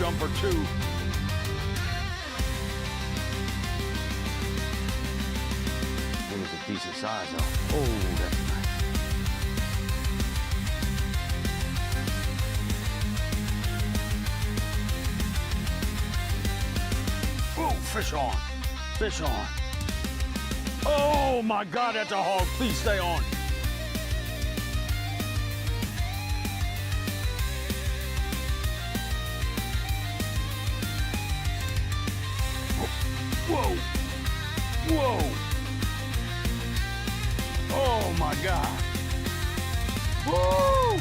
jump or two. It was a decent size though. Oh, that's nice. Oh, fish on. Fish on. Oh my God, that's a hog. Please stay on. Whoa. Whoa. Oh my God. Woo!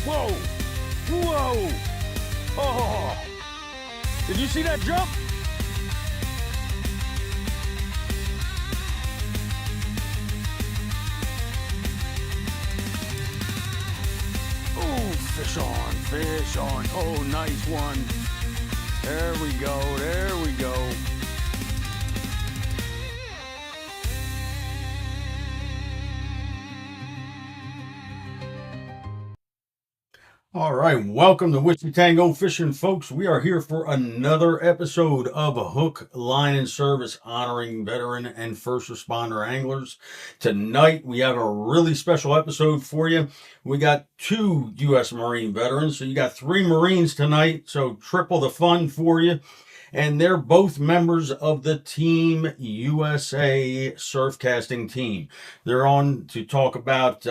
Whoa! Whoa! Oh! Did you see that jump? Oh, fish on, fish on. Oh, nice one. There we go, there we go. All right, welcome to Whiskey Tango Fishing, folks. We are here for another episode of a Hook, Line, and Service honoring veteran and first responder anglers. Tonight, we have a really special episode for you. We got 2 U.S. Marine veterans, so you got 3 Marines tonight, so triple the fun for you. And they're both members of the Team USA Surfcasting team. They're on to talk about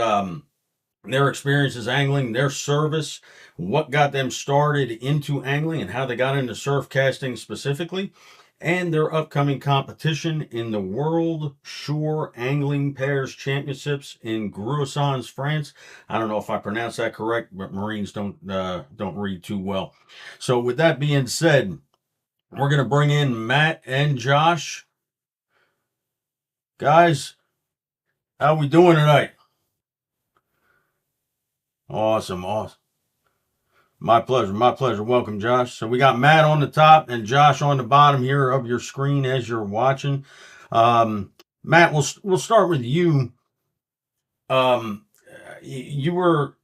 their experiences angling, their service, what got them started into angling, and how they got into surf casting specifically, and their upcoming competition in the World Shore Angling Pairs Championships in Gruissan, France. I don't know if I pronounced that correct, but Marines don't read too well. So with that being said, we're going to bring in Matt and Josh. Guys, how we doing tonight? Awesome. My pleasure. My pleasure. Welcome, Josh. So we got Matt on the top and Josh on the bottom here of your screen as you're watching. Matt, we'll start with you. You were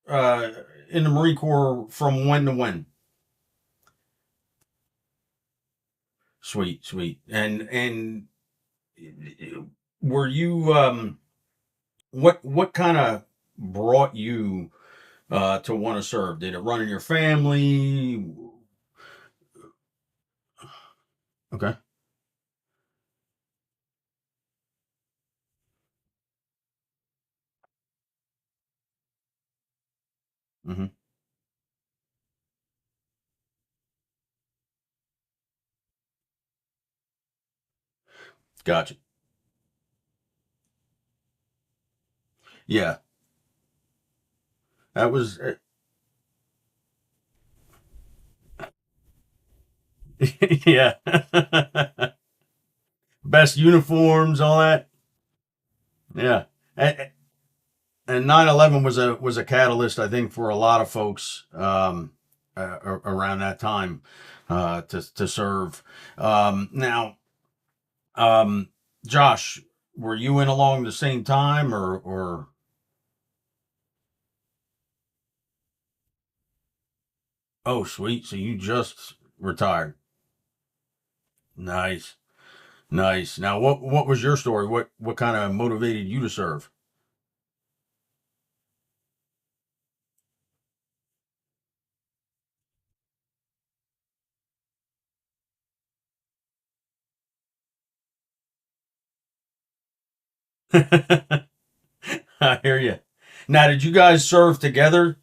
in the Marine Corps from when to when? Sweet, sweet. And were you what kind of brought you to want to serve? Did it run in your family? Okay. Mm-hmm. Gotcha. Yeah, that was yeah. Best uniforms, all that. Yeah. And 9/11 was a catalyst, I think, for a lot of folks around that time to serve. Now, um, Josh, were you in along the same time or oh sweet, so you just retired. Nice. Nice. Now what was your story? What kind of motivated you to serve? I hear you. Now, did you guys serve together?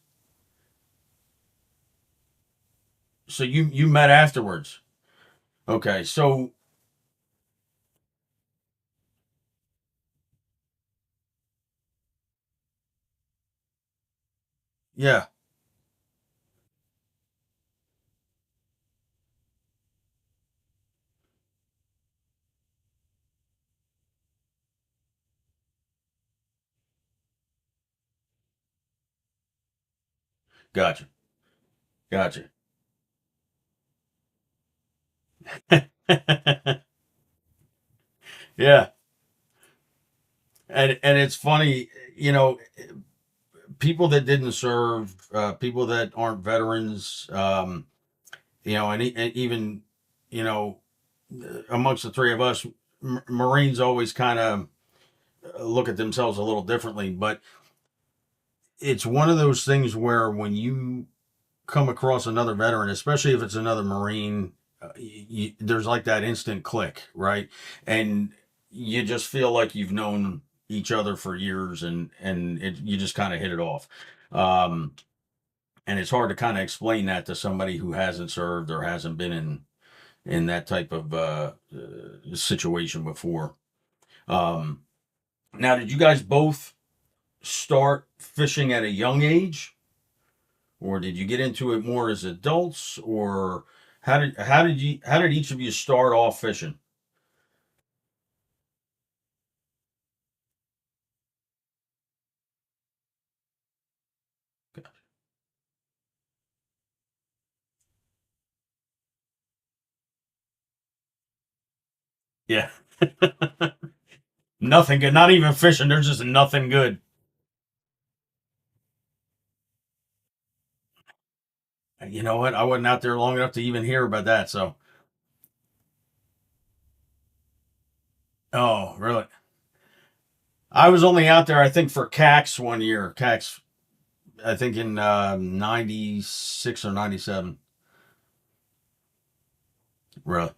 So you met afterwards. Okay, so yeah, gotcha. Gotcha. Yeah. And it's funny, you know, people that didn't serve, people that aren't veterans, you know, and even, you know, amongst the three of us, Marines always kind of look at themselves a little differently. But it's one of those things where when you come across another veteran, especially if it's another Marine, there's like that instant click, right? And you just feel like you've known each other for years, and you just kind of hit it off. Um, and it's hard to kind of explain that to somebody who hasn't served or hasn't been in that type of situation before. Um, Now, did you guys both start fishing at a young age, or did you get into it more as adults, or how did each of you start off fishing? Yeah, nothing good. Not even fishing. There's just nothing good. You know what? I wasn't out there long enough to even hear about that. So, oh, really? I was only out there, I think, for CAX one year. CAX, I think in '96 or '97. Really?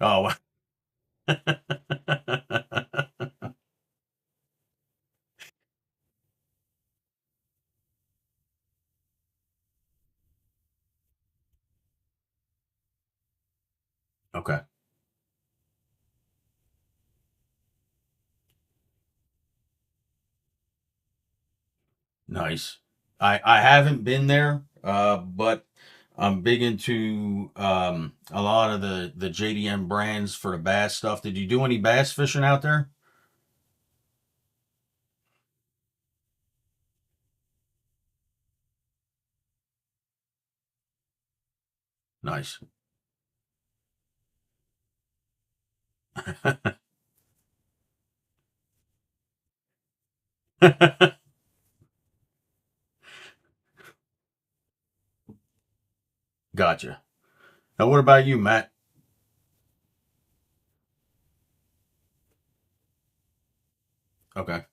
Oh, okay. Nice. I haven't been there, but I'm big into a lot of the JDM brands for the bass stuff. Did you do any bass fishing out there? Nice. Gotcha. Now, what about you, Matt? Okay.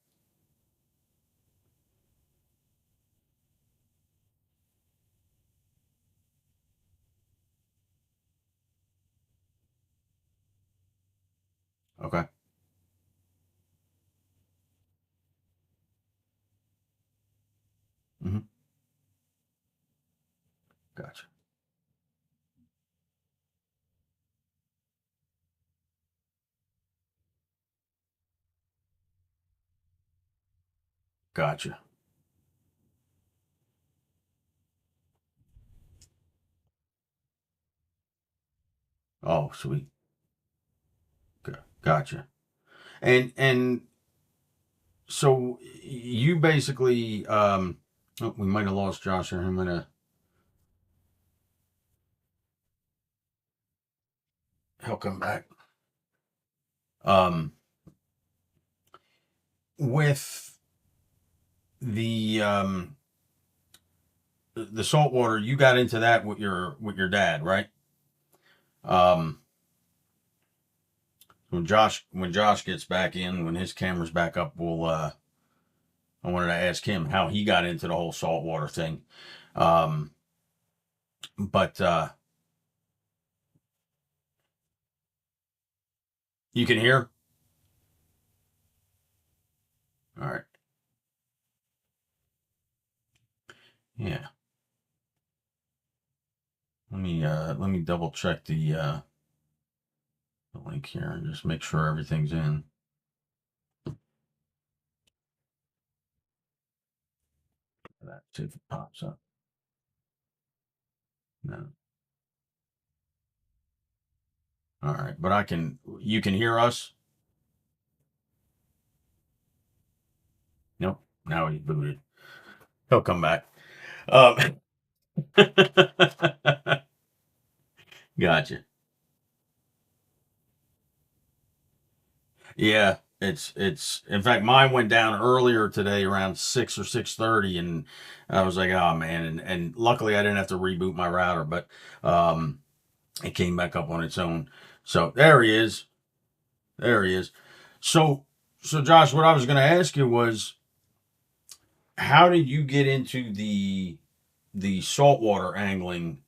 Okay. Hmm. Gotcha. Gotcha. Oh, sweet. Gotcha. And so you basically oh, we might have lost Josh here. I'm gonna he'll come back. Um, with the the saltwater, you got into that with your dad, right? Um, when Josh gets back in, when his camera's back up, we'll I wanted to ask him how he got into the whole saltwater thing. Um, but you can hear. All right. Yeah. Let me double check the link here and just make sure everything's in. That see if it pops up. No. All right, but I can. You can hear us. Nope. Now he's booted. He'll come back. Um, Gotcha. Yeah, it's in fact mine went down earlier today around 6 or 6:30, and I was like, oh man, and luckily I didn't have to reboot my router, but um it came back up on its own. So there he is. There he is. So so Josh, what I was gonna ask you was how did you get into the saltwater angling?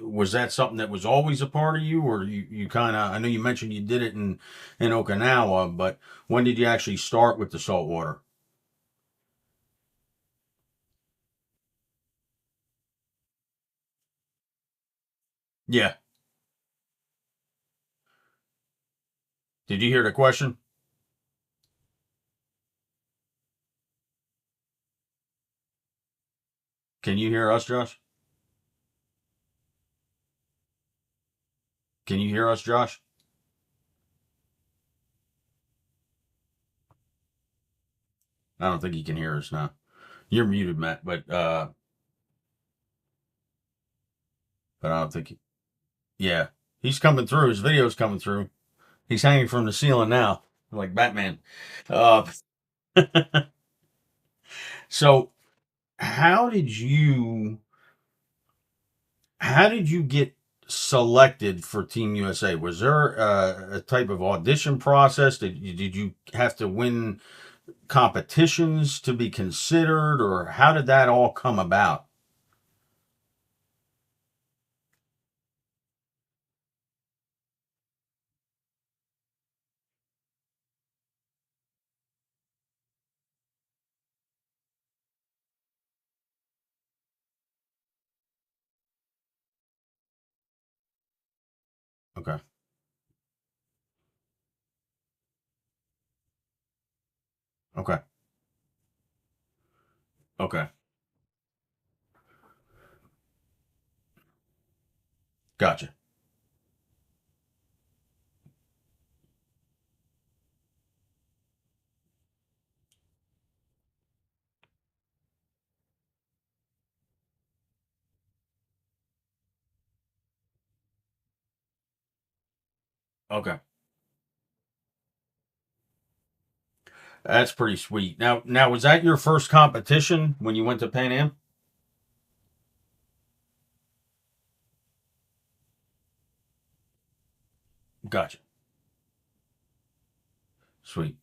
Was that something that was always a part of you, or you kind of? I know you mentioned you did it in Okinawa, but when did you actually start with the saltwater? Yeah. Did you hear the question? Can you hear us, Josh? Can you hear us, Josh? I don't think he can hear us now. You're muted, Matt, but I don't think. Yeah, he's coming through. His video's coming through. He's hanging from the ceiling now, like Batman. Uh, so how did you how did you get selected for Team USA? Was there a type of audition process? Did you have to win competitions to be considered, or how did that all come about? Okay, okay, okay, gotcha. Okay, that's pretty sweet. Now was that your first competition when you went to Pan Am? Gotcha. Sweet.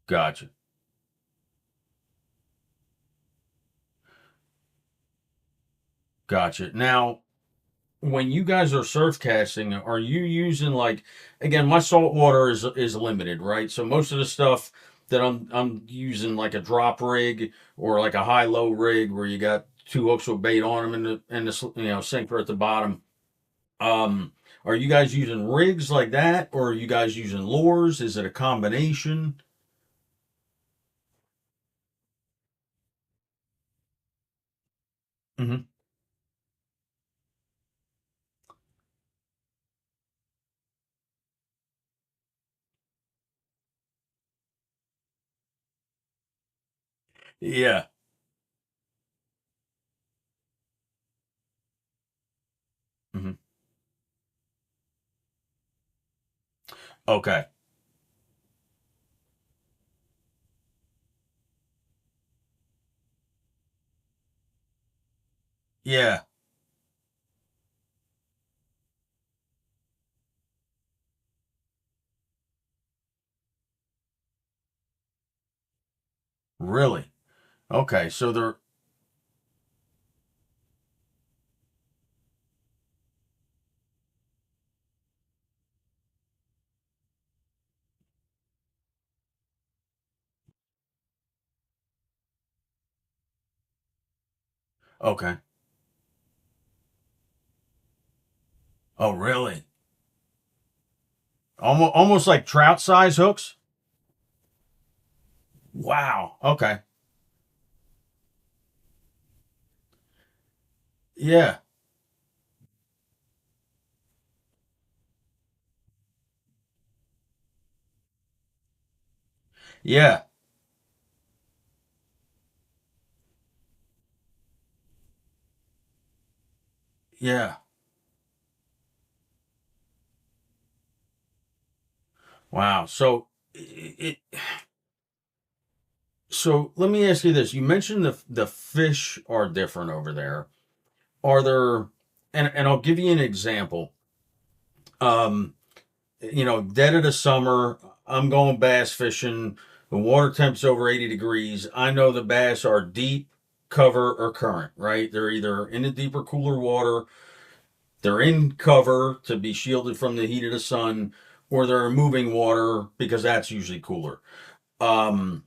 Gotcha. Gotcha. Now, when you guys are surf casting, are you using like again, my saltwater is limited, right? So most of the stuff that I'm using like a drop rig or like a high low rig where you got two hooks with bait on them and the sinker at the bottom. Um, are you guys using rigs like that, or are you guys using lures? Is it a combination? Hmm. Yeah. Hmm. Okay. Yeah. Really? Okay. So they're okay. Oh, really? Almost like trout size hooks. Wow. Okay. Yeah. Yeah. Yeah. Wow. So let me ask you this. You mentioned the fish are different over there. Are there, and I'll give you an example. Um, dead of the summer, I'm going bass fishing. The water temp's over 80 degrees. I know the bass are deep, cover, or current, right? They're either in the deeper, cooler water, they're in cover to be shielded from the heat of the sun, or they're in moving water because that's usually cooler. Um,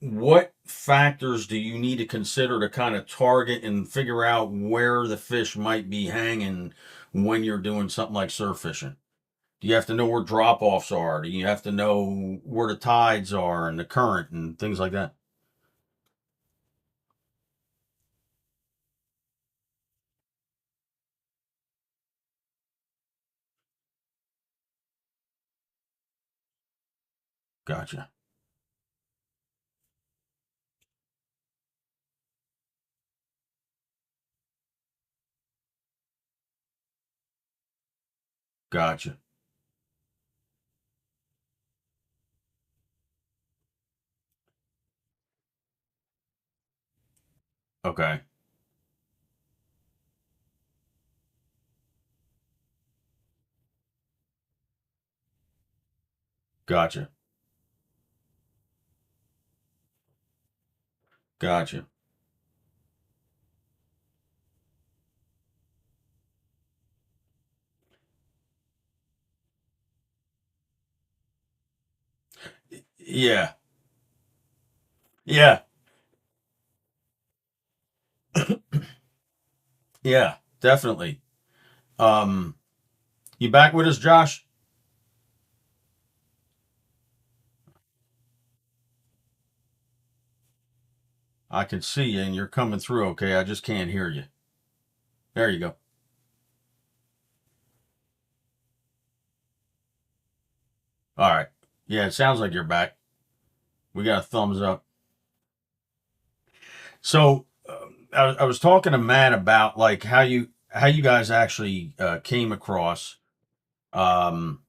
what factors do you need to consider to kind of target and figure out where the fish might be hanging when you're doing something like surf fishing? Do you have to know where drop offs are? Do you have to know where the tides are and the current and things like that? Gotcha. Gotcha. Okay. Gotcha. Gotcha. Yeah. Yeah. Yeah. Definitely. Um, you back with us, Josh? I can see you and you're coming through okay. I just can't hear you. There you go. All right. Yeah, it sounds like you're back. We got a thumbs up. So I was talking to Matt about like how you guys actually came across, um,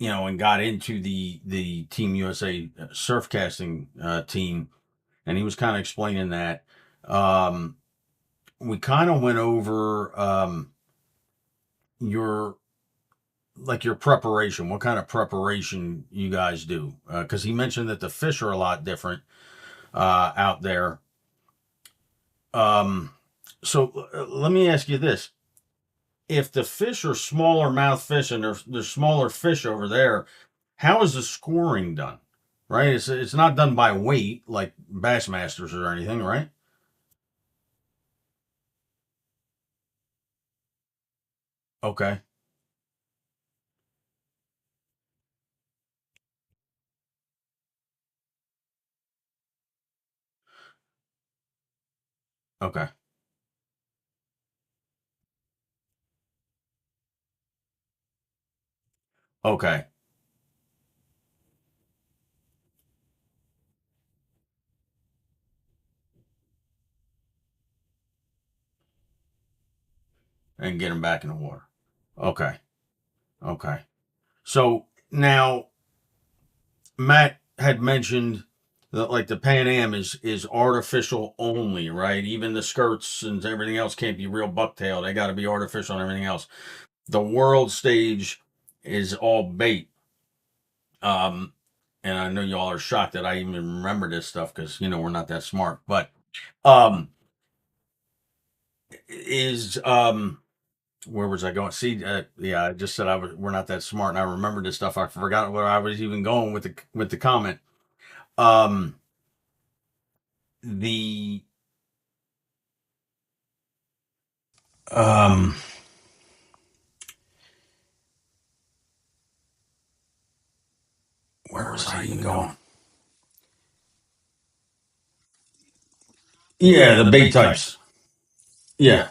and got into the Team USA Surfcasting team, and he was kind of explaining that. Um, we kind of went over your your preparation, what kind of preparation you guys do, because he mentioned that the fish are a lot different out there. Um, so let me ask you this: if the fish are smaller mouth fish and there's smaller fish over there, how is the scoring done? Right, it's not done by weight like Bassmasters or anything, right? Okay, okay, okay, and get them back in the water. Okay, okay. So now Matt had mentioned that like the Pan Am is artificial only, right? Even the skirts and everything else can't be real bucktail. They got to be artificial and everything else. The world stage is all bait. Um, and I know y'all are shocked that I even remember this stuff because we're not that smart. But um, is where was I going? See, yeah, I just said we're not that smart, and I remember this stuff. I forgot where I was even going with the comment. Um, the um, where was I even going? Yeah, the bait types. Yeah,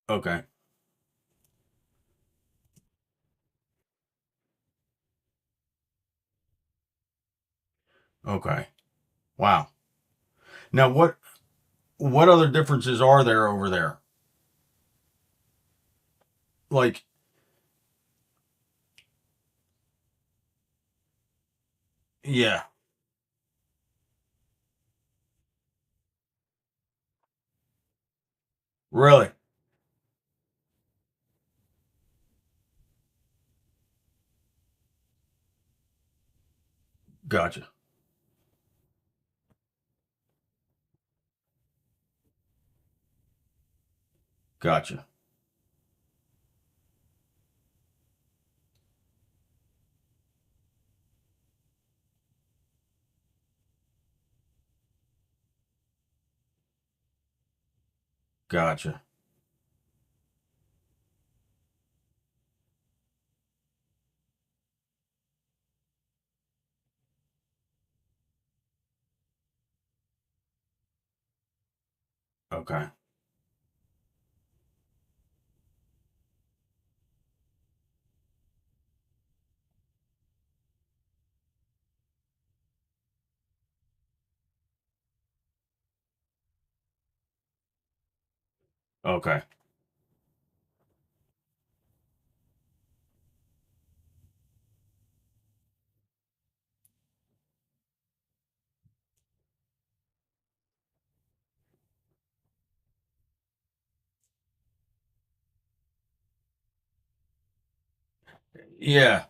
Okay. Okay. Wow. Now what other differences are there over there? Like, yeah. Really? Gotcha. Gotcha. Gotcha. Okay. Okay. Yeah.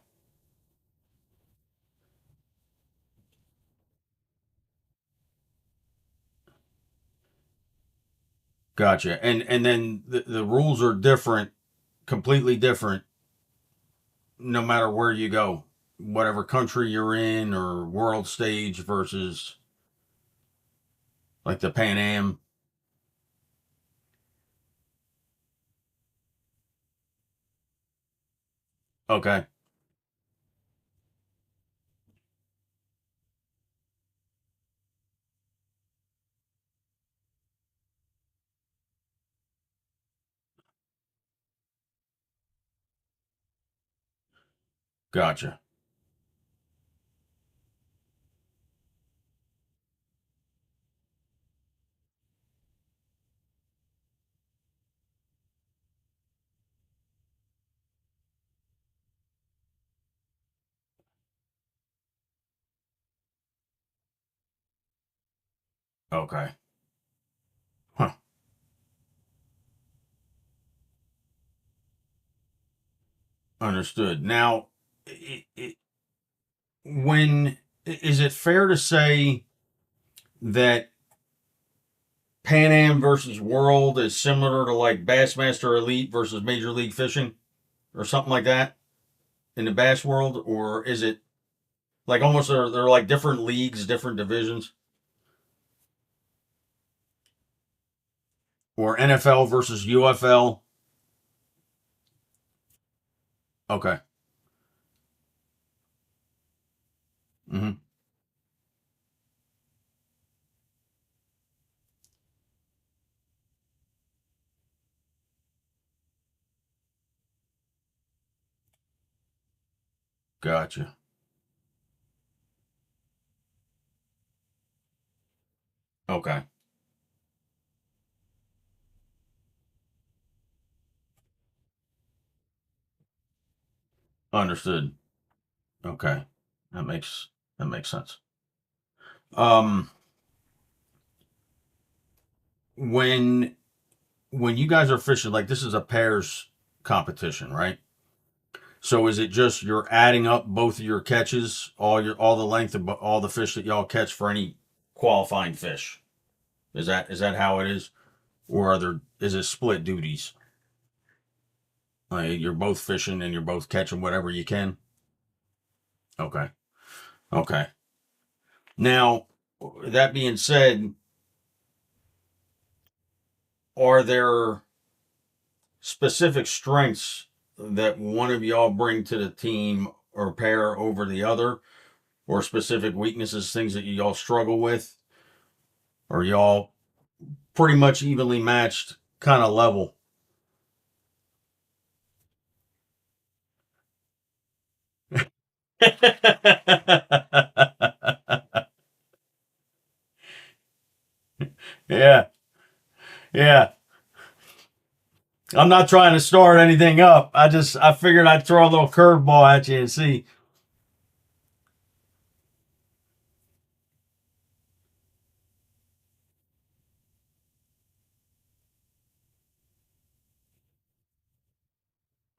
Gotcha. And then the rules are different, completely different, no matter where you go, whatever country you're in or world stage versus like the Pan Am. Okay. Gotcha. Okay. Huh. Understood. Now, when is it fair to say that Pan Am versus World is similar to like Bassmaster Elite versus Major League Fishing or something like that in the bass world, or is it like almost they're like different leagues, different divisions, or NFL versus UFL? Okay. Mm-hmm. Gotcha. Okay. Understood. Okay. That makes that makes sense. Um, when when you guys are fishing, like this is a pairs competition, right? So is it just you're adding up both of your catches, all the length of all the fish that y'all catch for any qualifying fish? Is that how it is, or are there is it split duties? Like you're both fishing and you're both catching whatever you can. Okay, okay. Now, that being said, are there specific strengths that one of y'all bring to the team or pair over the other, or specific weaknesses, things that y'all struggle with, or y'all pretty much evenly matched, kind of level? Yeah, yeah. I'm not trying to start anything up. I figured I'd throw a little curveball at you and see.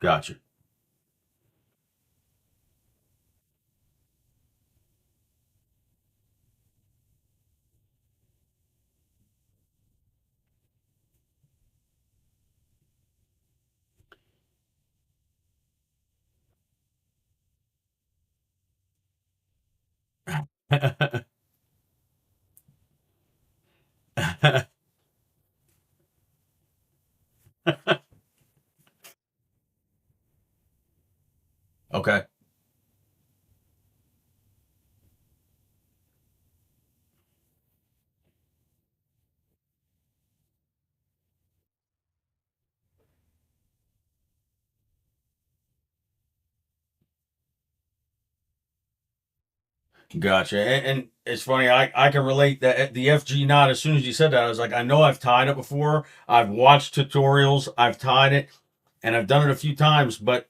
Gotcha. Okay. Gotcha. And it's funny, I can relate that the FG knot. As soon as you said that, I was like, I know I've tied it before. I've watched tutorials, I've tied it, and I've done it a few times, but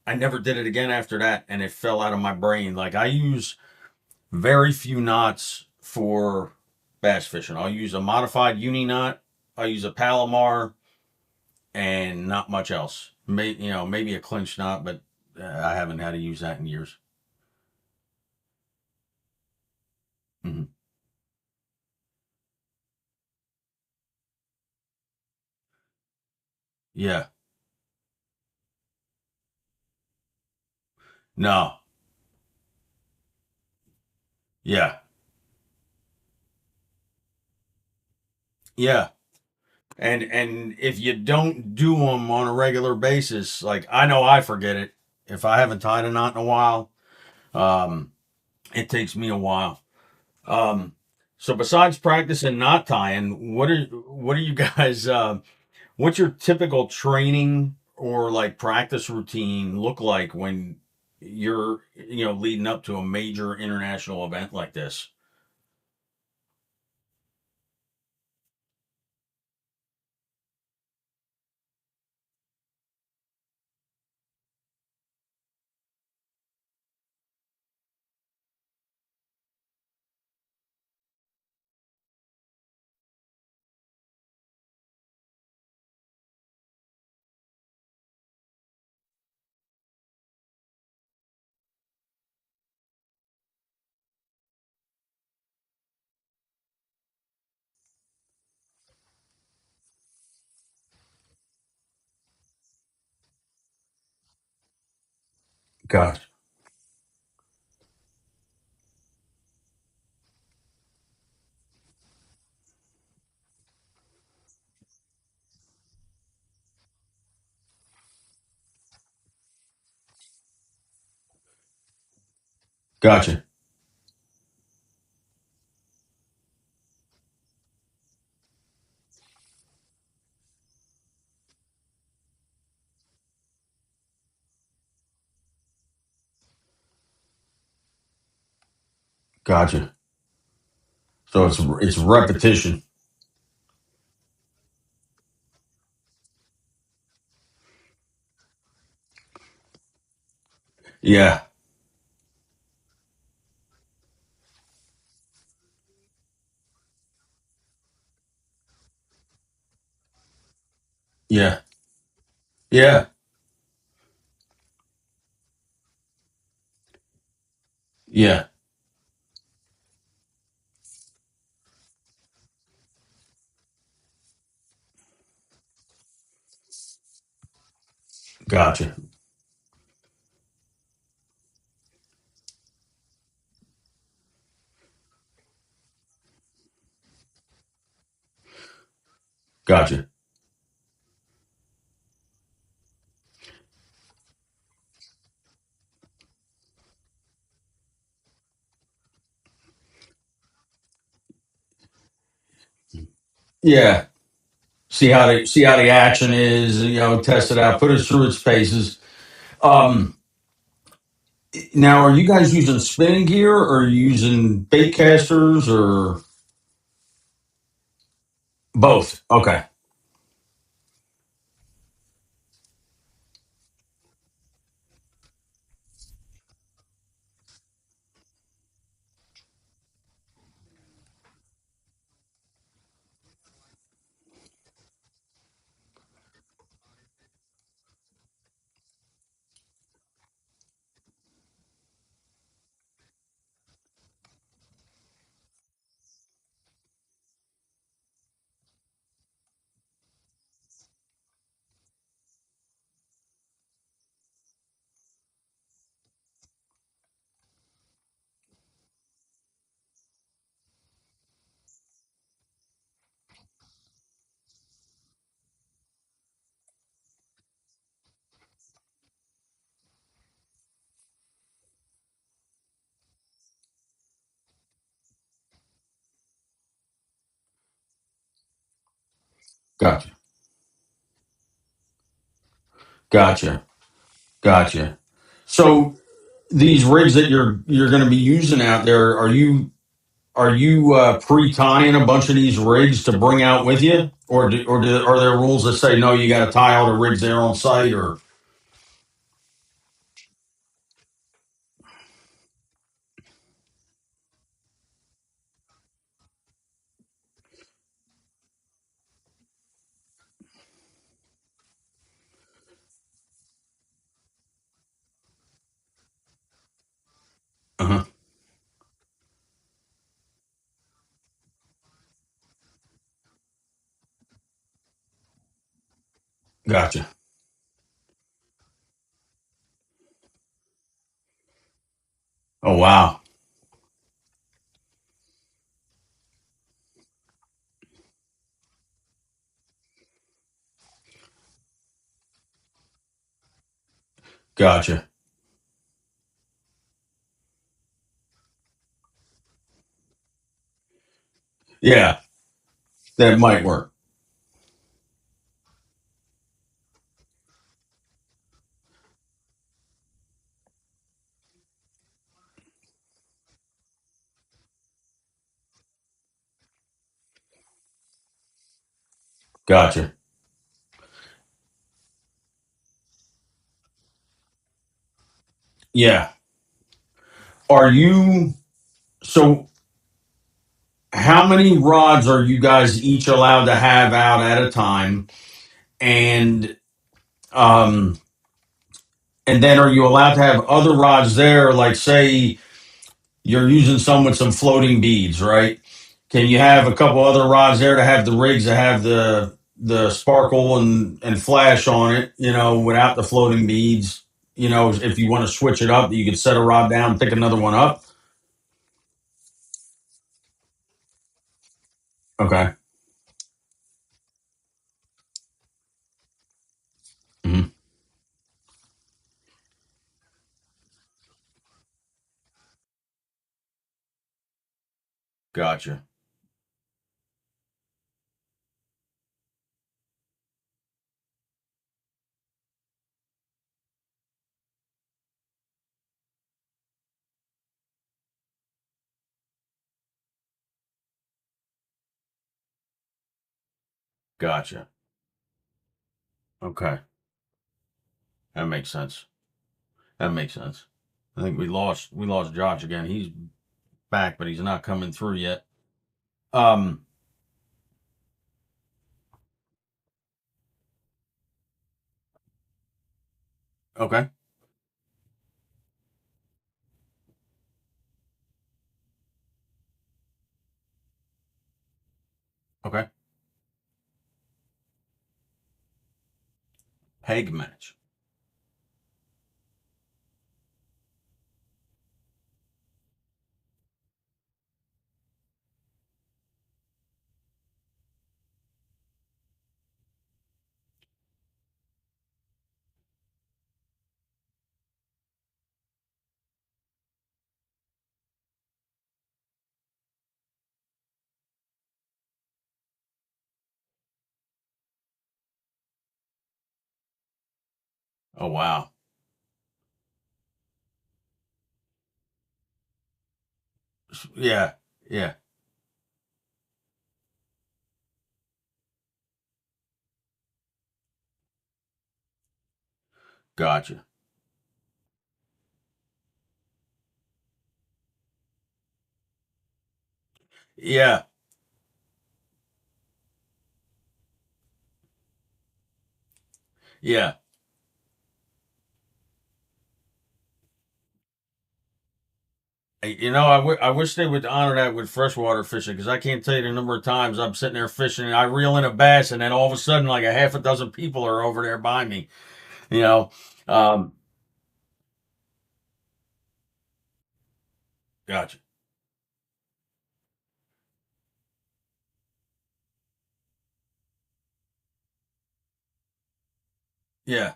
I never did it again after that, and it fell out of my brain. Like I use very few knots for bass fishing. I'll use a modified uni knot, I'll use a Palomar, and not much else. Maybe a clinch knot, but I haven't had to use that in years. Hmm. Yeah. No. Yeah. Yeah. And if you don't do them on a regular basis, like I know I forget it if I haven't tied a knot in a while. Um, it takes me a while. Um, so besides practicing knot tying, what are you guys? What's your typical training or like practice routine look like when you're leading up to a major international event like this? Gotcha. Gotcha. Gotcha. So it's repetition. Yeah. Yeah. Yeah. Yeah. Gotcha. Gotcha. Yeah. See how the action is, test it out, put it through its paces. Um, Now, are you guys using spinning gear or are you using bait casters or both? Okay. Gotcha. Gotcha. Gotcha. So these rigs that you're going to be using out there, are you pre-tying a bunch of these rigs to bring out with you, are there rules that say no, you got to tie all the rigs there on site, or? Uh-huh. Gotcha. Oh wow. Gotcha. Yeah, that might work. Gotcha. Yeah. Are you so how many rods are you guys each allowed to have out at a time? And um and then are you allowed to have other rods there, like say you're using some with some floating beads, right? Can you have a couple other rods there to have the rigs that have the sparkle and flash on it, without the floating beads? If you want to switch it up, you could set a rod down, pick another one up. Okay. Hmm. Gotcha. Gotcha. Okay. That makes sense. That makes sense. I think we lost Josh again. He's back, but he's not coming through yet. Um. Okay. Okay. Peg match. Oh wow. Yeah. Yeah. Gotcha. Yeah. Yeah. I wish they would honor that with freshwater fishing because I can't tell you the number of times I'm sitting there fishing and I reel in a bass and then all of a sudden like a half a dozen people are over there by me. You know, um, gotcha. Yeah,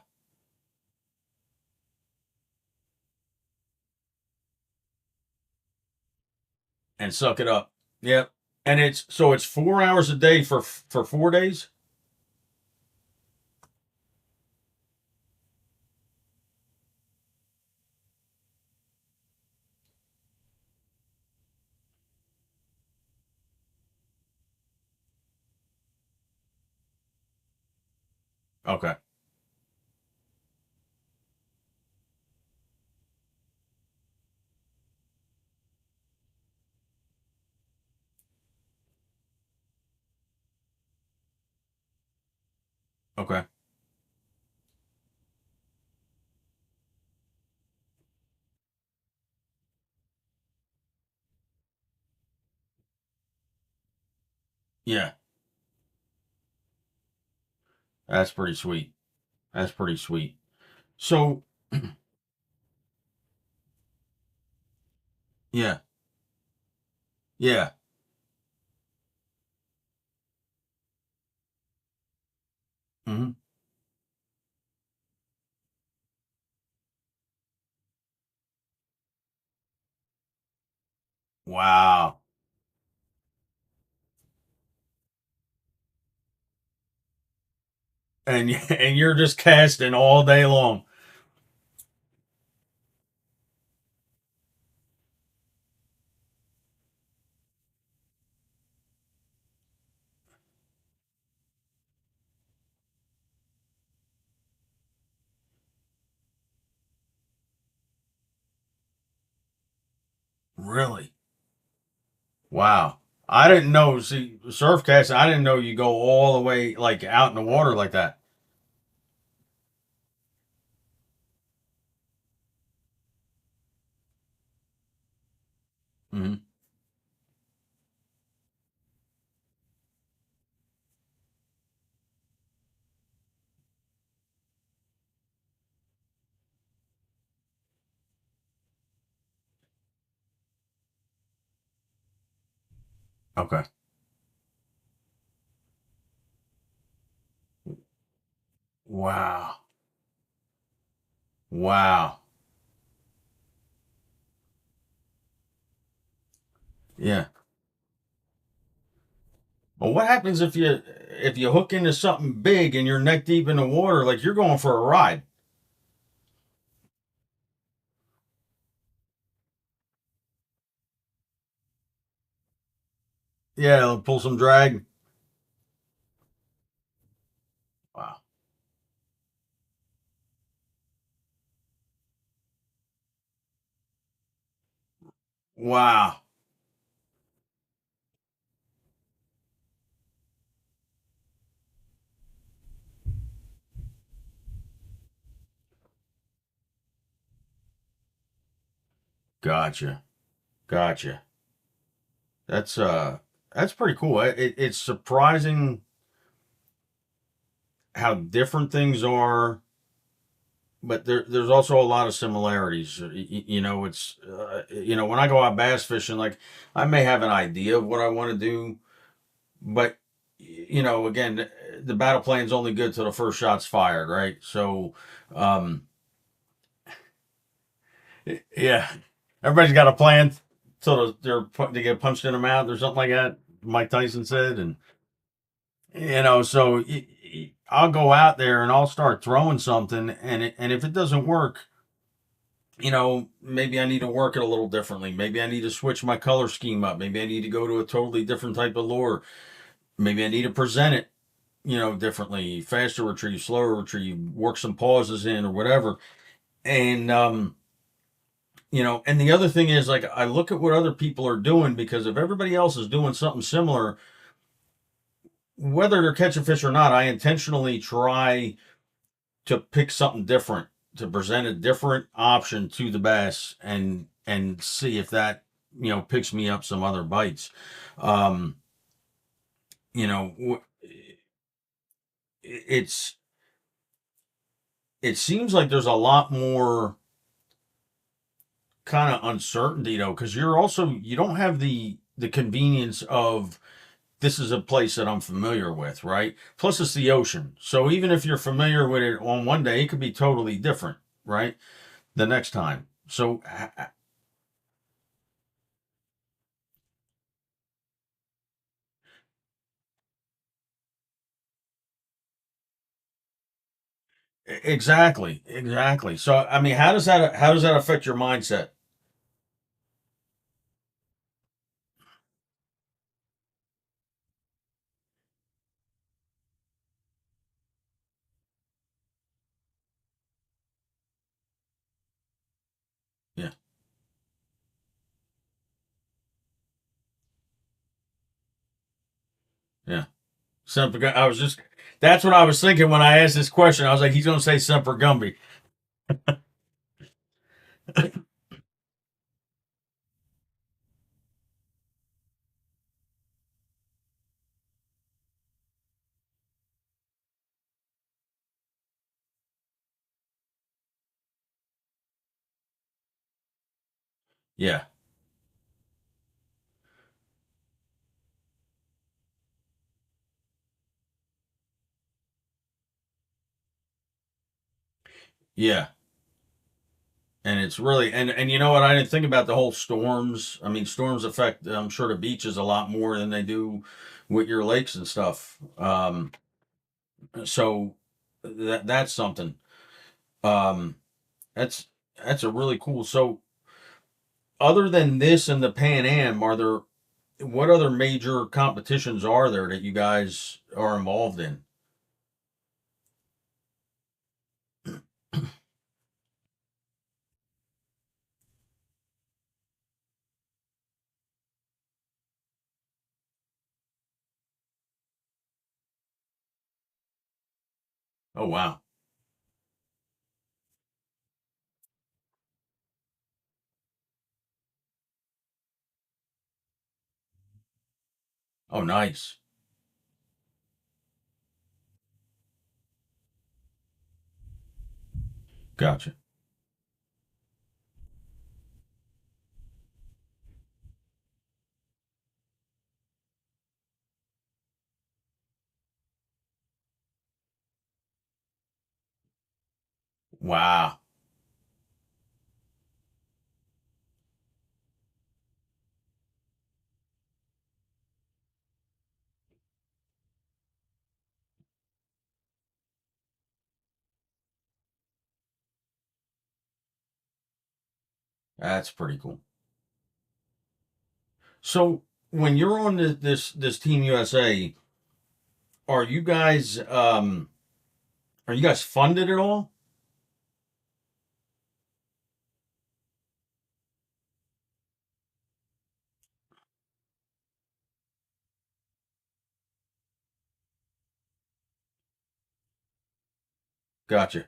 and suck it up. Yep. And it's 4 hours a day for 4 days. Okay. Okay. Yeah, that's pretty sweet. That's pretty sweet. So, yeah, yeah. Hmm. Wow. And and you're just casting all day long. Really? Wow. I didn't know. See, surf casting. I didn't know you go all the way like out in the water like that. Hmm. Okay. Wow. Wow. Yeah. Well, what happens if you hook into something big and you're neck deep in the water? Like you're going for a ride. Yeah, it'll pull some drag. Wow. Wow. Gotcha. Gotcha. That's that's pretty cool. It's surprising how different things are, but there's also a lot of similarities. It's when I go out bass fishing, like I may have an idea of what I want to do, but again, the battle plan's only good till the first shot's fired, right? So, um, yeah, everybody's got a plan till they get punched in the mouth or something like that. Mike Tyson said, and so I'll go out there and I'll start throwing something, and if it doesn't work, maybe I need to work it a little differently. Maybe I need to switch my color scheme up. Maybe I need to go to a totally different type of lure. Maybe I need to present it, differently, faster retrieve, slower retrieve, work some pauses in or whatever. And, and the other thing is, like, I look at what other people are doing, because if everybody else is doing something similar, whether they're catching fish or not, I intentionally try to pick something different, to present a different option to the bass, and see if that picks me up some other bites. Um, you know, it's it seems like there's a lot more kind of uncertainty, though, because you don't have the convenience of, this is a place that I'm familiar with, right? Plus, it's the ocean. So even if you're familiar with it on one day, it could be totally different, right? The next time. So, exactly, exactly. So, I mean, how does that affect your mindset? Yeah, yeah. Semper. I was just. That's what I was thinking when I asked this question. I was like, he's going to say Semper Gumby. Yeah, yeah. And it's really, and you know what? I didn't think about the whole storms. I mean, storms affect, I'm sure, the beaches a lot more than they do with your lakes and stuff. So that's something. Um, that's that's a really cool. So other than this and the Pan Am, are there what other major competitions are there that you guys are involved in? Oh wow. Oh nice. Gotcha. Wow. That's pretty cool. So when you're on this Team USA, are you guys are you guys funded at all? Gotcha.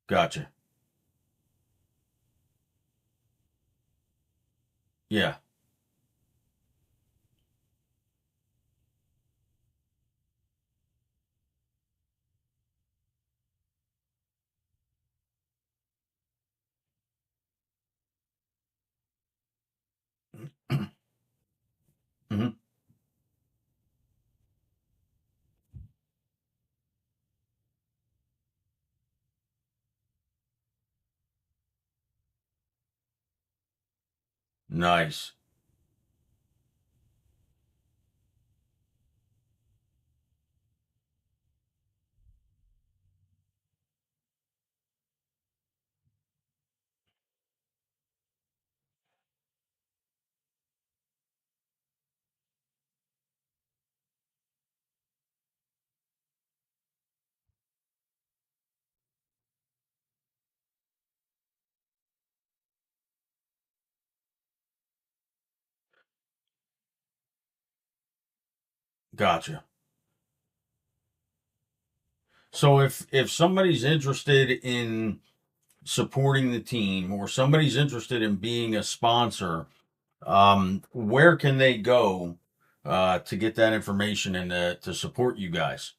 Gotcha. Yeah. Hmm. Nice. Gotcha. So if somebody's interested in supporting the team or somebody's interested in being a sponsor, where can they go to get that information and to support you guys?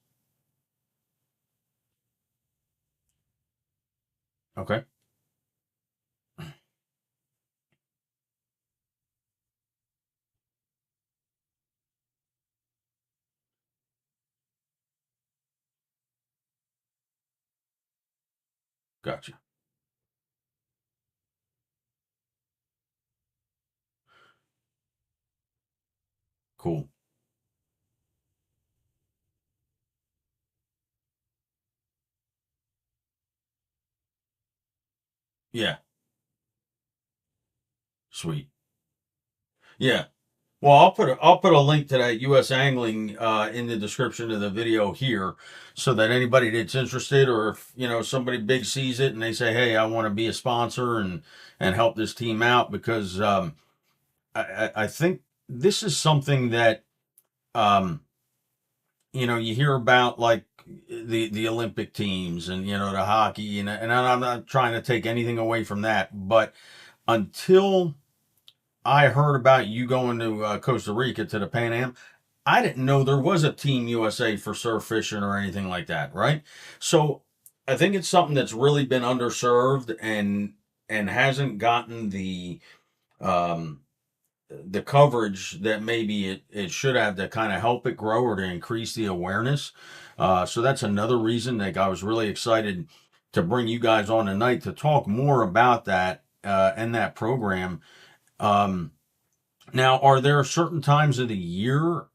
Okay. Gotcha. Cool. Yeah. Sweet. Yeah. Well, I'll put a link to that U.S. Angling in the description of the video here, so that anybody that's interested, or if somebody big sees it and they say, "Hey, I want to be a sponsor and help this team out," because I think this is something that um, you hear about, like the Olympic teams and the hockey, and I'm not trying to take anything away from that, but until I heard about you going to Costa Rica to the Pan Am, I didn't know there was a Team USA for surf fishing or anything like that, right? So I think it's something that's really been underserved and hasn't gotten um, the coverage that maybe it should have to kind of help it grow or to increase the awareness. So that's another reason that I was really excited to bring you guys on tonight to talk more about that and that program. Um, Now, are there certain times of the year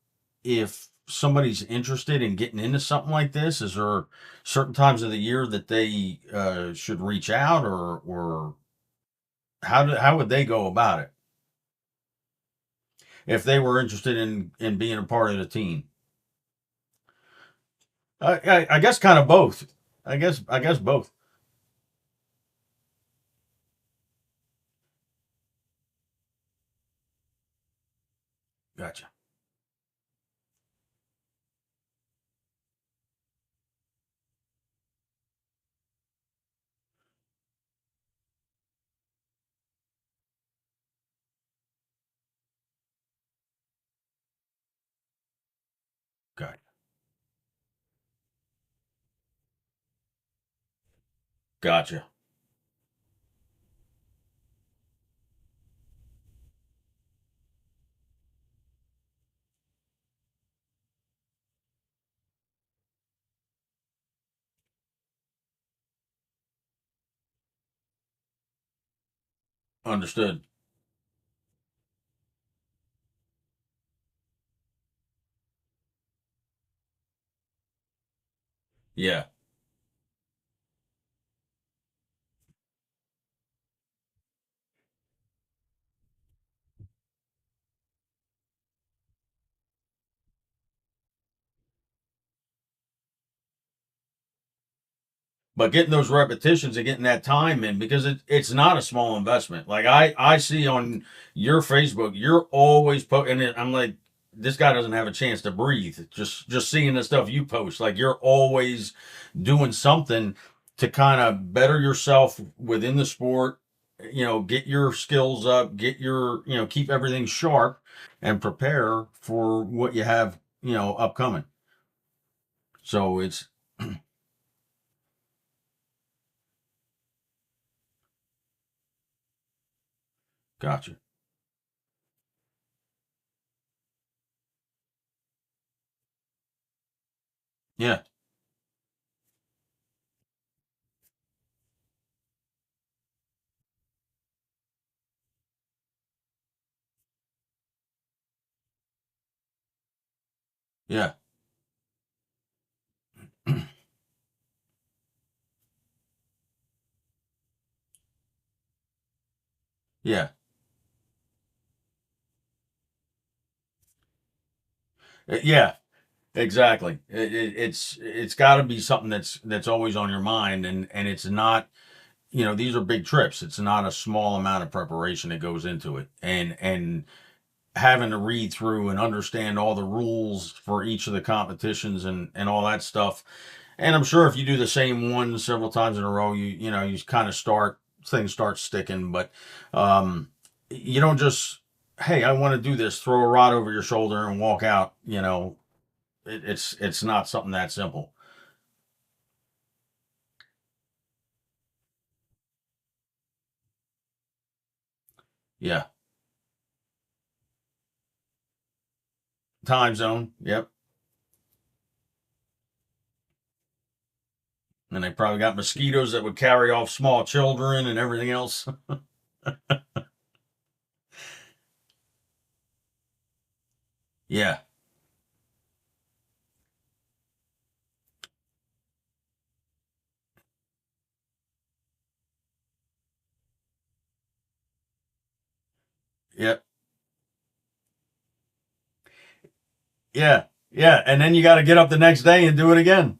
if somebody's interested in getting into something like this? Is there certain times of the year that they should reach out, or how would they go about it if they were interested in being a part of the team? I guess kind of both. I guess both. Gotcha. Gotcha. Gotcha. Understood. Yeah. But getting those repetitions and getting that time in, because it's not a small investment. Like I see on your Facebook, you're always posting it. I'm like, this guy doesn't have a chance to breathe. Just seeing the stuff you post, like you're always doing something to kind of better yourself within the sport. Get your skills up, get your keep everything sharp, and prepare for what you have upcoming. So it's gotcha. Yeah. Yeah. Yeah. Yeah. Exactly. It's got to be something that's always on your mind, and it's not. These are big trips. It's not a small amount of preparation that goes into it, and having to read through and understand all the rules for each of the competitions and all that stuff. And I'm sure if you do the same one several times in a row, you kind of start sticking. But you don't just, hey, I want to do this, throw a rod over your shoulder and walk out. It's not something that simple. Yeah. Time zone. Yep. And they probably got mosquitoes that would carry off small children and everything else. Yeah. Yep. Yeah. Yeah. And then you got to get up the next day and do it again.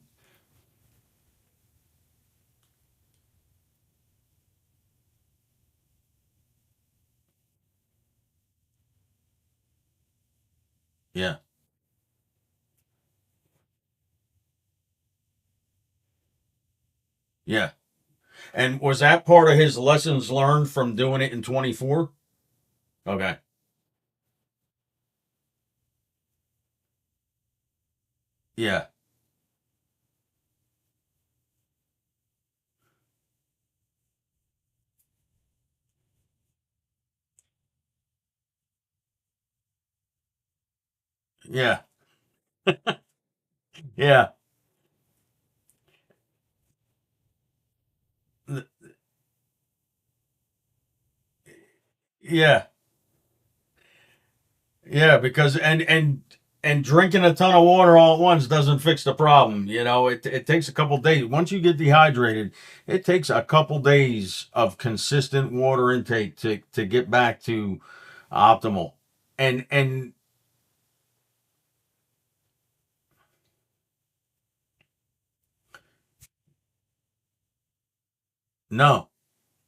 Yeah. Yeah. And was that part of his lessons learned from doing it in 24? Okay. Yeah. Yeah. Yeah. Yeah. Yeah, because and drinking a ton of water all at once doesn't fix the problem. It takes a couple days. Once you get dehydrated, it takes a couple days of consistent water intake to get back to optimal. And no,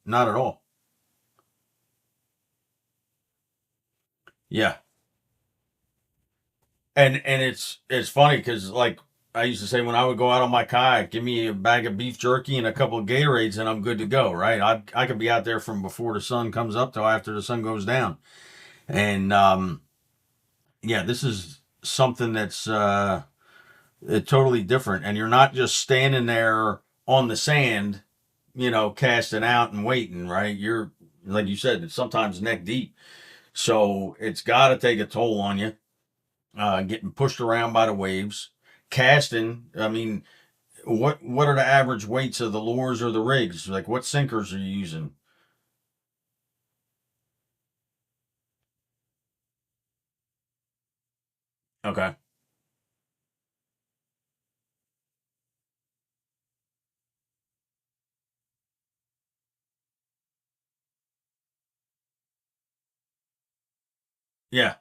not at all. Yeah. And it's funny because, like I used to say, when I would go out on my kayak, give me a bag of beef jerky and a couple of Gatorades and I'm good to go. Right? I could be out there from before the sun comes up till after the sun goes down. And yeah, this is something that's totally different. And you're not just standing there on the sand, casting out and waiting. Right? You're, like you said, it's sometimes neck deep. So it's got to take a toll on you, getting pushed around by the waves. Casting, I mean, what are the average weights of the lures or the rigs? Like, what sinkers are you using? Okay. Yeah.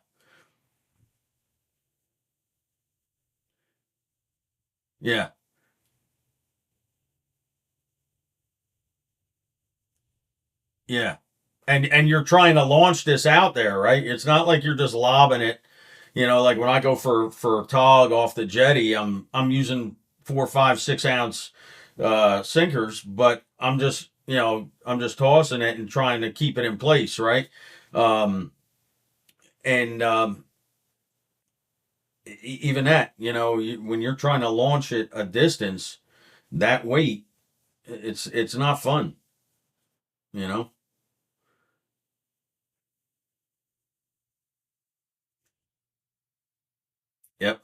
Yeah. Yeah. And you're trying to launch this out there, right? It's not like you're just lobbing it. Like when I go for a tog off the jetty, I'm using 4, 5, 6 ounce sinkers, but I'm just tossing it and trying to keep it in place, right? Um, and even that, when you're trying to launch it a distance, that weight, it's not fun, you know. Yep.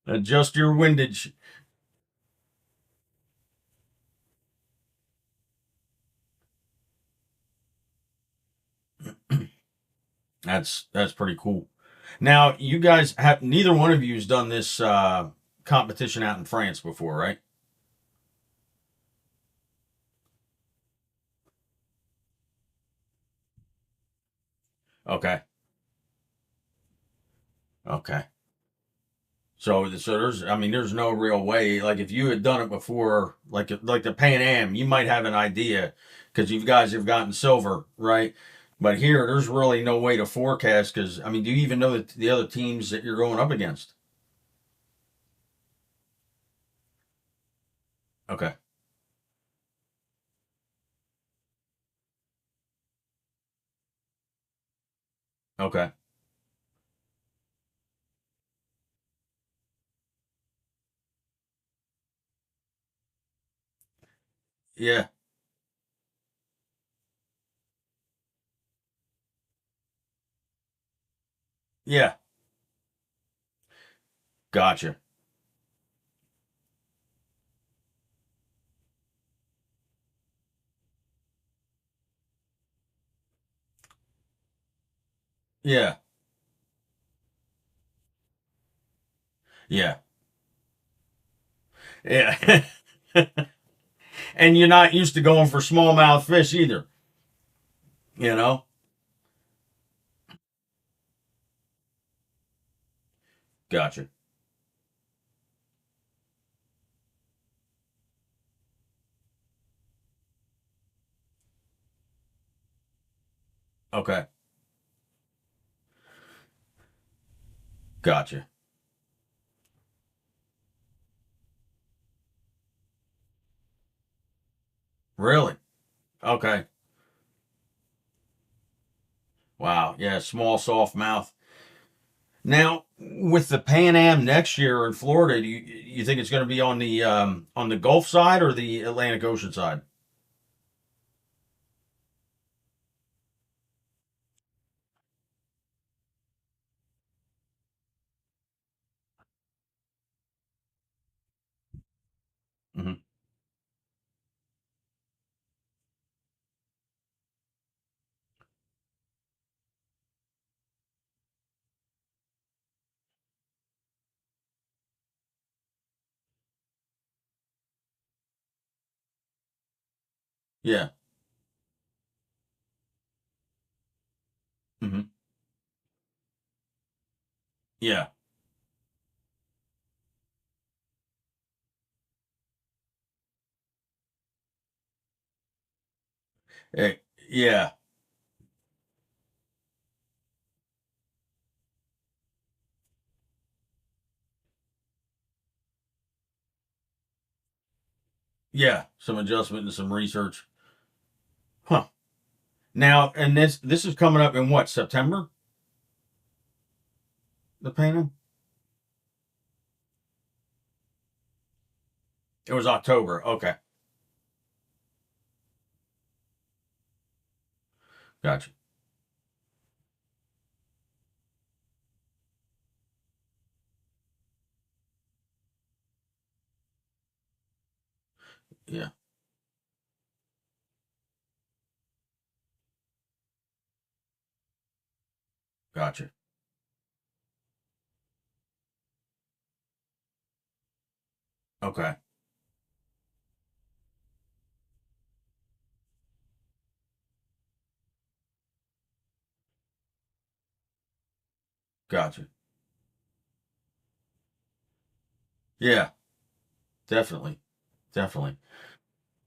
Adjust your windage. That's pretty cool. Now, you guys have neither one of you has done this competition out in France before, right? Okay. Okay. So there's, I mean, there's no real way. Like if you had done it before, like the Pan Am, you might have an idea because you guys have gotten silver, right? But here, there's really no way to forecast because, I mean, do you even know the other teams that you're going up against? Okay. Okay. Yeah. Yeah. Gotcha. Yeah. Yeah. Yeah. And you're not used to going for smallmouth fish either, you know? Gotcha. Okay. Gotcha. Really? Okay. Wow. Yeah. Small, soft mouth. Now, with the Pan Am next year in Florida, do you think it's going to be on the Gulf side or the Atlantic Ocean side? Hmm. Yeah. Hmm. Yeah. Eh, yeah. Yeah. Some adjustment and some research. Huh. Now, and this is coming up in what, September? The Pan Am? It was October. Okay. Gotcha. Yeah. Gotcha. Okay. Gotcha. Yeah. Definitely. Definitely.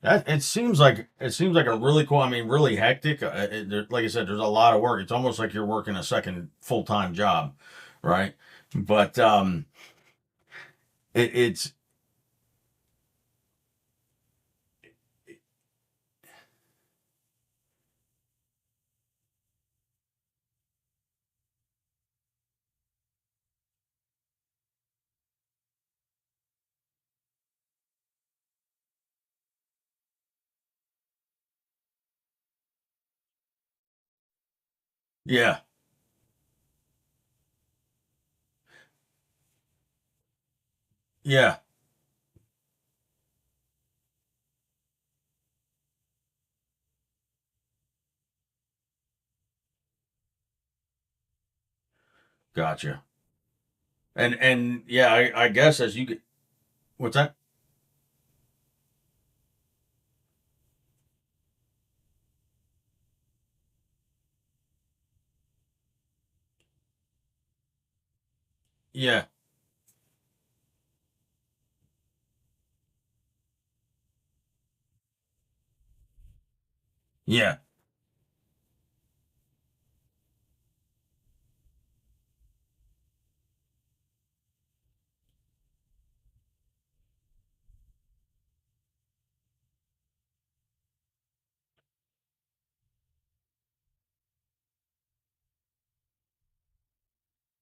That it seems like a really cool. I mean, really hectic. Like I said, there's a lot of work. It's almost like you're working a second full time job, right? But it's yeah, yeah, Gotcha. And yeah, I guess as you get, what's that? Yeah, yeah,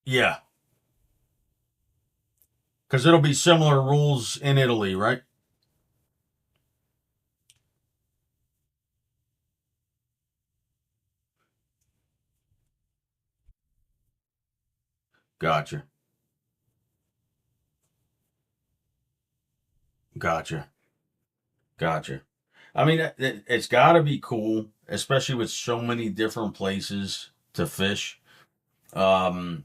yeah. Because it'll be similar rules in Italy, right? Gotcha, gotcha, gotcha. I mean, it's got to be cool, especially with so many different places to fish. Um,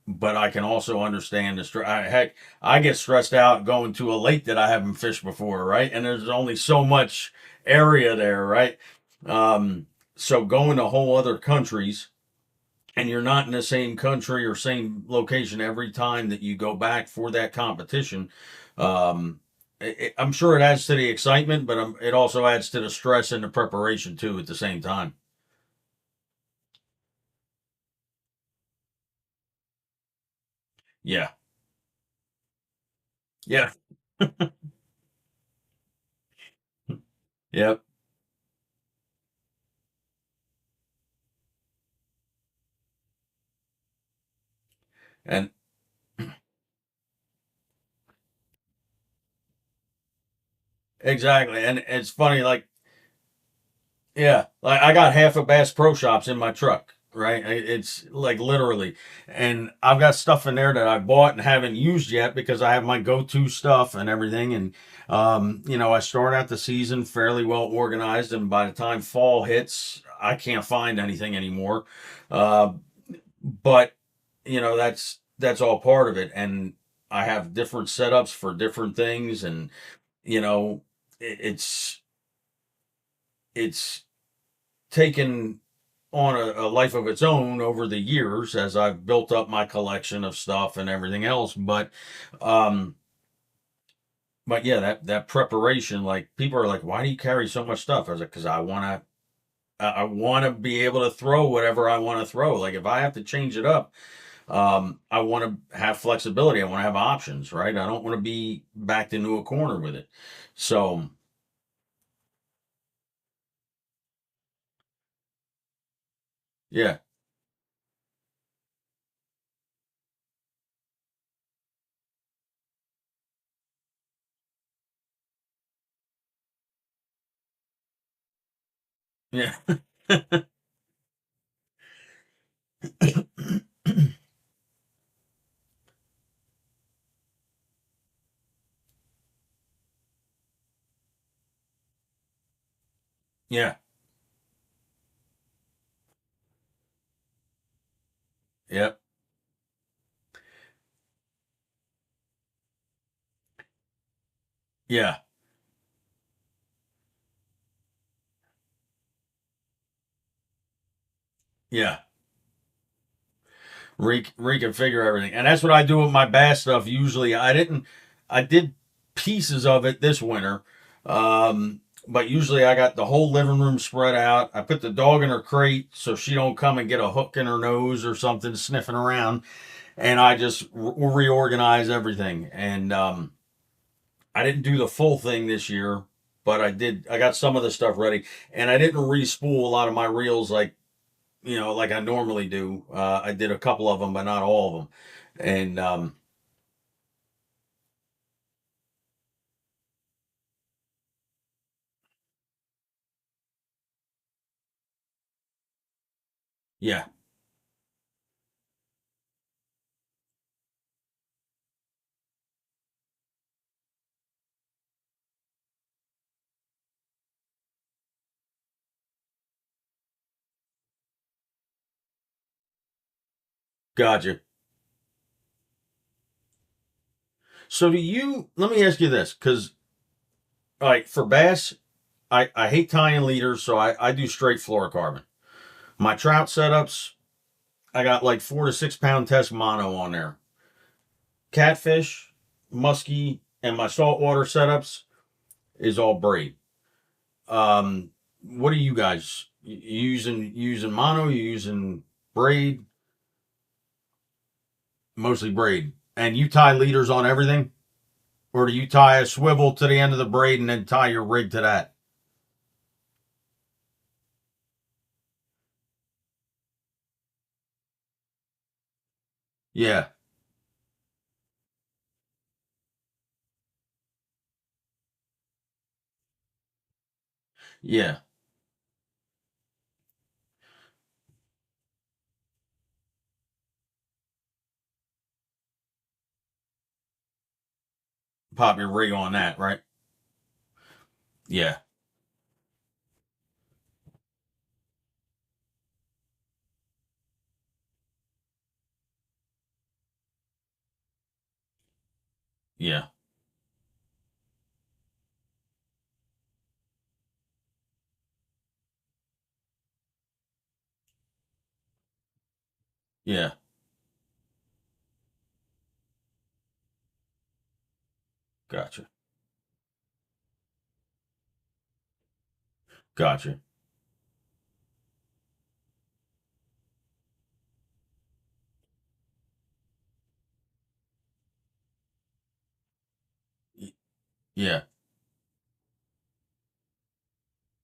but I can also understand the stress. Heck, I get stressed out going to a lake that I haven't fished before, right? And there's only so much area there, right? Um, so going to whole other countries, and you're not in the same country or same location every time that you go back for that competition. I'm sure it adds to the excitement, but it also adds to the stress and the preparation too at the same time. Yeah, yeah, yep, and exactly. And it's funny, like, yeah, like I got half a Bass Pro Shops in my truck, right? It's like literally, and I've got stuff in there that I bought and haven't used yet because I have my go-to stuff and everything. And I start out the season fairly well organized, and by the time fall hits, I can't find anything anymore. Uh, but that's all part of it, and I have different setups for different things, and you know, it's it's taken on a life of its own over the years as I've built up my collection of stuff and everything else. Um, but yeah, that preparation, like people are like, why do you carry so much stuff? I was like, because I want to be able to throw whatever I want to throw. Like if I have to change it up, I want to have flexibility. I want to have options, right? I don't want to be backed into a corner with it. So yeah, yeah, yeah, yep, yeah, yeah. Reconfigure everything, and that's what I do with my bass stuff. Usually, I did pieces of it this winter, but usually I got the whole living room spread out. I put the dog in her crate so she don't come and get a hook in her nose or something sniffing around, and I just reorganize everything. And I didn't do the full thing this year, but I did. I got some of the stuff ready, and I didn't respool a lot of my reels like I normally do. I did a couple of them, but not all of them. And yeah, gotcha. So do you? Let me ask you this, because like for bass, I hate tying leaders, so I do straight fluorocarbon. My trout setups, I got like 4 to 6 pound test mono on there. Catfish, muskie, and my saltwater setups is all braid. What are you guys using mono? You using braid? Mostly braid. And you tie leaders on everything? Or do you tie a swivel to the end of the braid and then tie your rig to that? Yeah. Yeah. Pop your rig on that, right? Yeah. Yeah. Yeah. Gotcha. Gotcha. Yeah.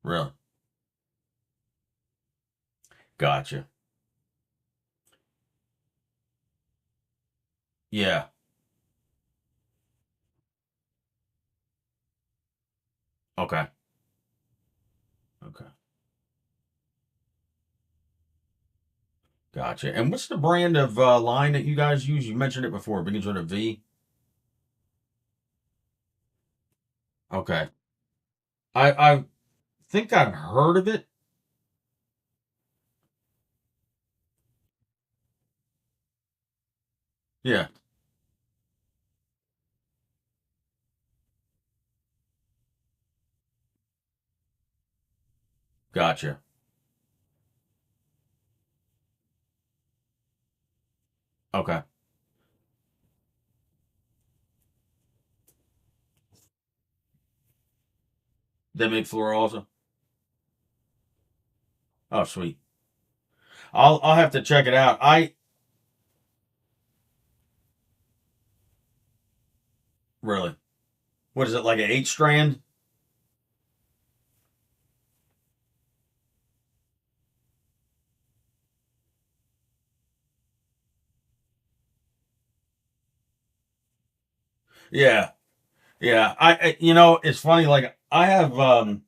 Really. Gotcha. Yeah. Okay. Okay. Gotcha. And what's the brand of line that you guys use? You mentioned it before. It begins with a V. Okay. I think I've heard of it. Yeah. Gotcha. Okay. They make floor also. Oh, sweet. I'll have to check it out. I really. What is it, like an 8 strand? Yeah. Yeah. It's funny. Like I have a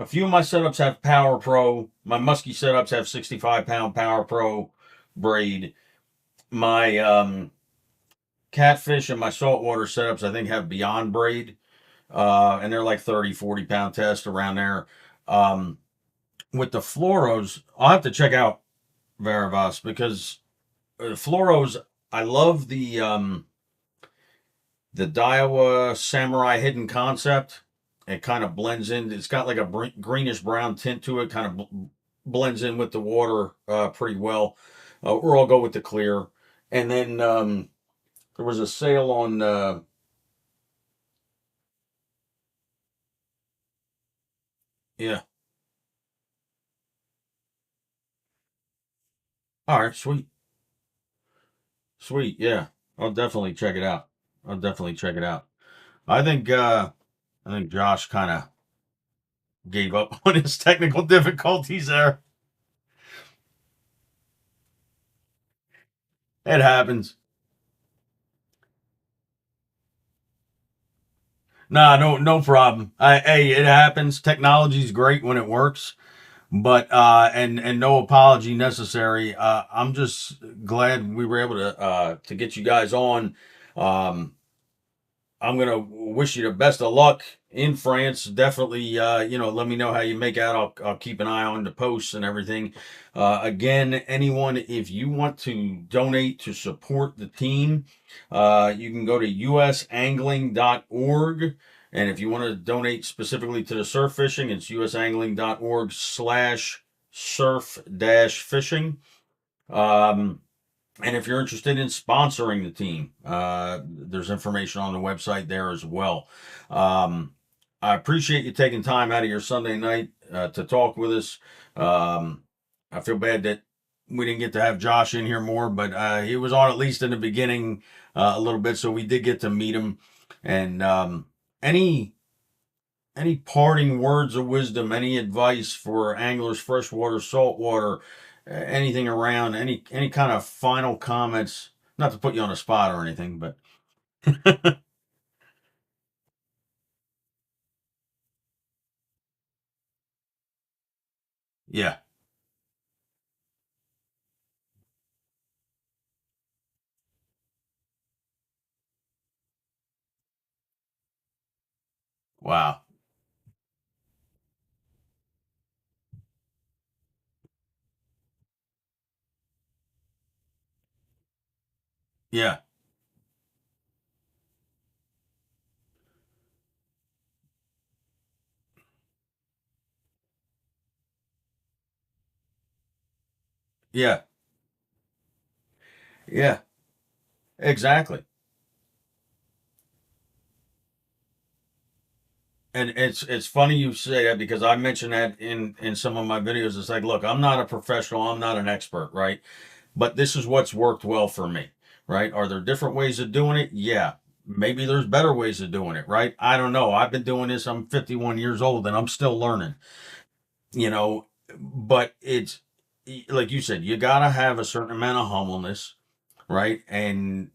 few of my setups have Power Pro. My musky setups have 65 pound Power Pro braid. My catfish and my saltwater setups, I think, have Beyond braid. And they're like 30, 40 pound test around there. Um, with the fluoros, I'll have to check out Varavas because fluoros, I love the Daiwa Samurai Hidden Concept. It kind of blends in. It's got like a greenish brown tint to it. Kind of blends in with the water pretty well. Or I'll go with the clear. And then there was a sale on. Yeah. All right. Sweet. Sweet. Yeah. I'll definitely check it out. I'll definitely check it out. I think. I think Josh kind of gave up on his technical difficulties there. It happens. Nah, no problem. Hey, it happens. Technology's great when it works, but and no apology necessary. I'm just glad we were able to get you guys on. Um, I'm gonna wish you the best of luck in France. Definitely, let me know how you make out. I'll keep an eye on the posts and everything. Again, anyone, if you want to donate to support the team, you can go to usangling.org. And if you want to donate specifically to the surf fishing, it's usangling.org/surf-fishing. And if you're interested in sponsoring the team, there's information on the website there as well. I appreciate you taking time out of your Sunday night to talk with us. I feel bad that we didn't get to have Josh in here more, but he was on at least in the beginning a little bit, so we did get to meet him. And any parting words of wisdom, any advice for anglers, freshwater, saltwater, anything around, any kind of final comments? Not to put you on the spot or anything, but yeah, wow, yeah, yeah, yeah, exactly. And it's funny you say that because I mentioned that in some of my videos. It's like, look, I'm not a professional, I'm not an expert, right? But this is what's worked well for me, right? Are there different ways of doing it? Yeah. Maybe there's better ways of doing it, right? I don't know. I've been doing this. I'm 51 years old and I'm still learning, you know, but it's like you said, you got to have a certain amount of humbleness, right? And,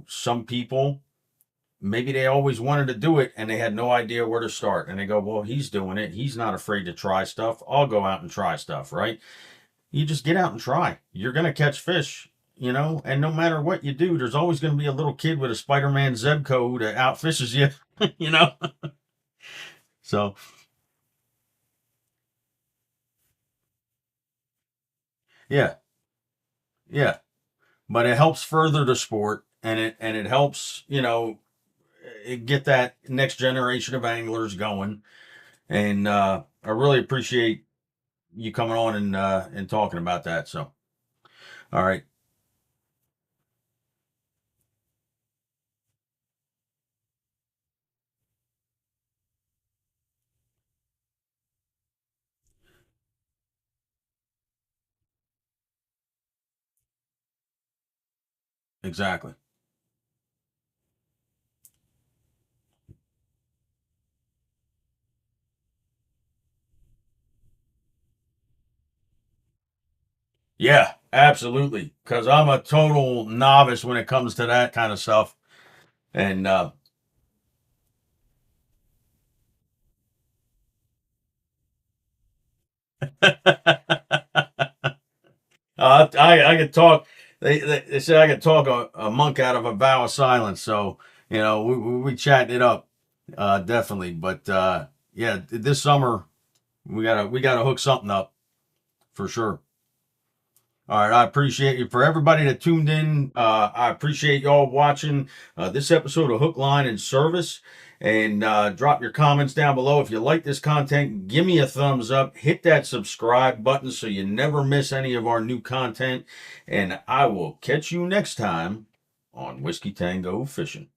some people, maybe they always wanted to do it and they had no idea where to start. And they go, well, he's doing it. He's not afraid to try stuff. I'll go out and try stuff, right? You just get out and try. You're going to catch fish, and no matter what you do, there's always going to be a little kid with a Spider-Man Zebco that outfishes you, you know? So, yeah, yeah. But it helps further the sport and it helps, get that next generation of anglers going. And I really appreciate you coming on and talking about that. So, all right. Exactly. Yeah, absolutely. Because I'm a total novice when it comes to that kind of stuff. And I could talk. They said I could talk a monk out of a vow of silence. So we chatting it up, definitely. But yeah, this summer we gotta hook something up for sure. All right, I appreciate you. For everybody that tuned in, I appreciate y'all watching this episode of Hook, Line, and Service. And drop your comments down below. If you like this content, give me a thumbs up. Hit that subscribe button so you never miss any of our new content. And I will catch you next time on Whiskey Tango Fishing.